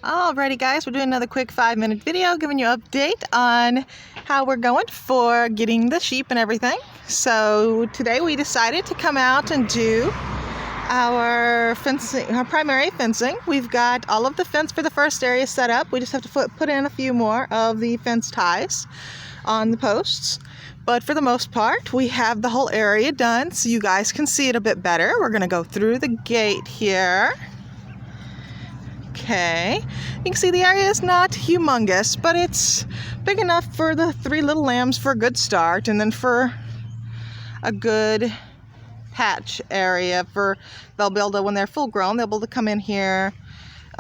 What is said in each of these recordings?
Alrighty guys, we're doing another quick 5-minute video giving you an update on how we're going for getting the sheep and everything. So today we decided to come out and do our fencing, our primary fencing. We've got all of the fence for the first area set up. We just have to put in a few more of the fence ties on the posts. But for the most part, we have the whole area done so you guys can see it a bit better. We're going to go through the gate here. Okay, you can see the area is not humongous, but it's big enough for the 3 little lambs for a good start, and then for a good hatch area for they'll be able to, when they're full grown, they'll be able to come in here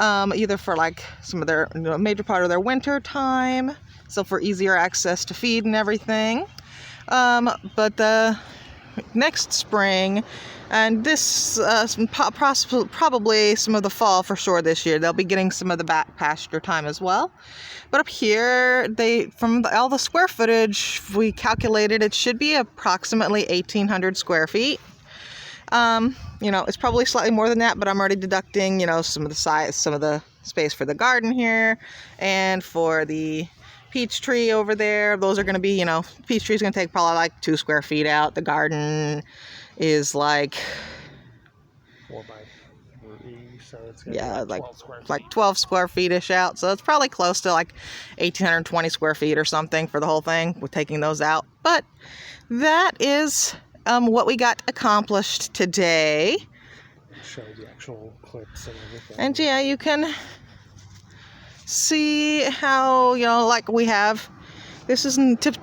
either for like some of their major part of their winter time, so for easier access to feed and everything. But the next spring and this probably some of the fall for sure this year, they'll be getting some of the back pasture time as well. But up here, from all the square footage we calculated, it should be approximately 1,800 square feet. It's probably slightly more than that, but I'm already deducting some of the size, some of the space for the garden here and for the peach tree over there. Those are going to be, peach tree is going to take probably like 2 square feet out. The garden is like 4 by 3, so it's going to be like 12 square feet-ish out. So it's probably close to like 1,820 square feet or something for the whole thing with taking those out. But that is what we got accomplished today. Show the actual clips and everything. And yeah, you can see how, like we have, this is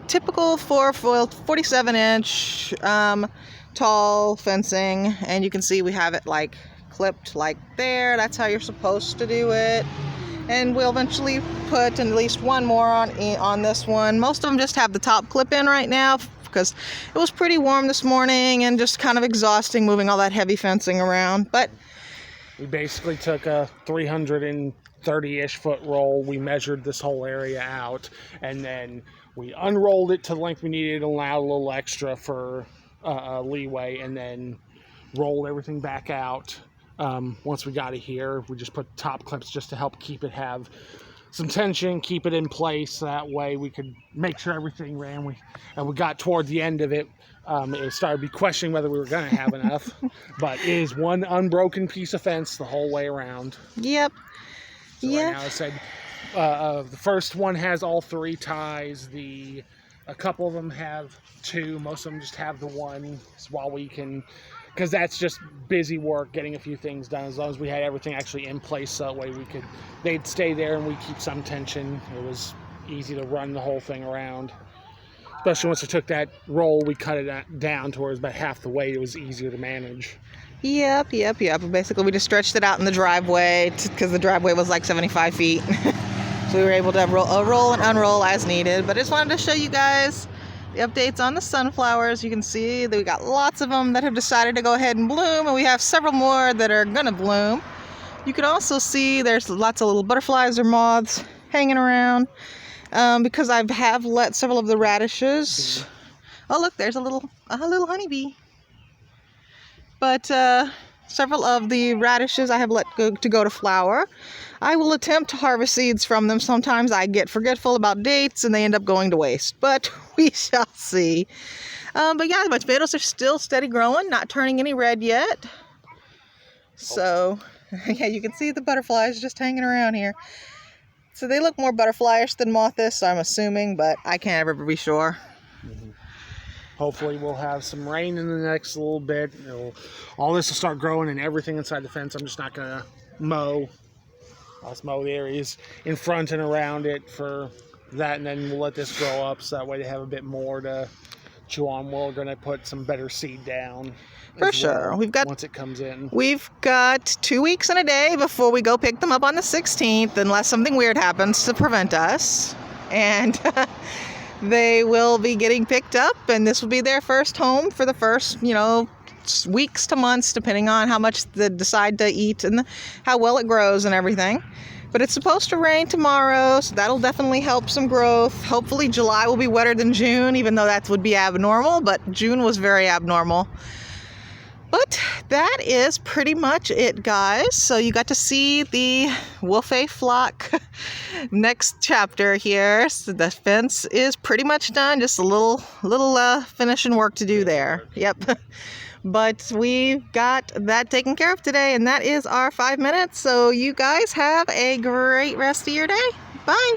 typical for 47-inch tall fencing, and you can see we have it like clipped like there. That's how you're supposed to do it. And we'll eventually put at least one more on this one. Most of them just have the top clip in right now because it was pretty warm this morning and just kind of exhausting moving all that heavy fencing around. But we basically took a 330-ish foot roll. We measured this whole area out, and then we unrolled it to the length we needed, allowed a little extra for leeway, and then rolled everything back out. Once we got it here, we just put top clips just to help have some tension, keep it in place. That way we could make sure everything ran. We got toward the end of it. It started to be questioning whether we were going to have enough, but it is one unbroken piece of fence the whole way around. Yep. So yeah. Right now I said the first one has all 3 ties. A couple of them have 2. Most of them just have the 1. While we can, because that's just busy work getting a few things done. As long as we had everything actually in place, so that way they'd stay there and we keep some tension. It was easy to run the whole thing around. Especially once we took that roll, we cut it down towards about half the weight. It was easier to manage. Yep. Basically, we just stretched it out in the driveway because the driveway was like 75 feet. So we were able to roll and unroll as needed. But I just wanted to show you guys the updates on the sunflowers. You can see that we got lots of them that have decided to go ahead and bloom, and we have several more that are going to bloom. You can also see there's lots of little butterflies or moths hanging around because I have let several of the radishes. Oh, look, there's a little honeybee. But several of the radishes I have let go to flower. I will attempt to harvest seeds from them. Sometimes I get forgetful about dates and they end up going to waste, but we shall see. But yeah, my tomatoes are still steady growing, not turning any red yet. So yeah, you can see the butterflies just hanging around here. So they look more butterflyish than mothish, I'm assuming, but I can't ever be sure. Mm-hmm. Hopefully we'll have some rain in the next little bit. All this will start growing and everything inside the fence. I'm just not going to mow. I'll just mow the areas in front and around it for that, and then we'll let this grow up so that way they have a bit more to chew on. We're going to put some better seed down. For sure. Once it comes in. We've got 2 weeks and a day before we go pick them up on the 16th, unless something weird happens to prevent us. And they will be getting picked up, and this will be their first home for the first, weeks to months, depending on how much they decide to eat and how well it grows and everything. But it's supposed to rain tomorrow, so that'll definitely help some growth. Hopefully July will be wetter than June, even though that would be abnormal, but June was very abnormal. But that is pretty much it, guys. So you got to see the wolf-a flock next chapter here. So the fence is pretty much done. Just a little finishing work to do there. Yep. But we've got that taken care of today, and that is our 5 minutes. So you guys have a great rest of your day. Bye.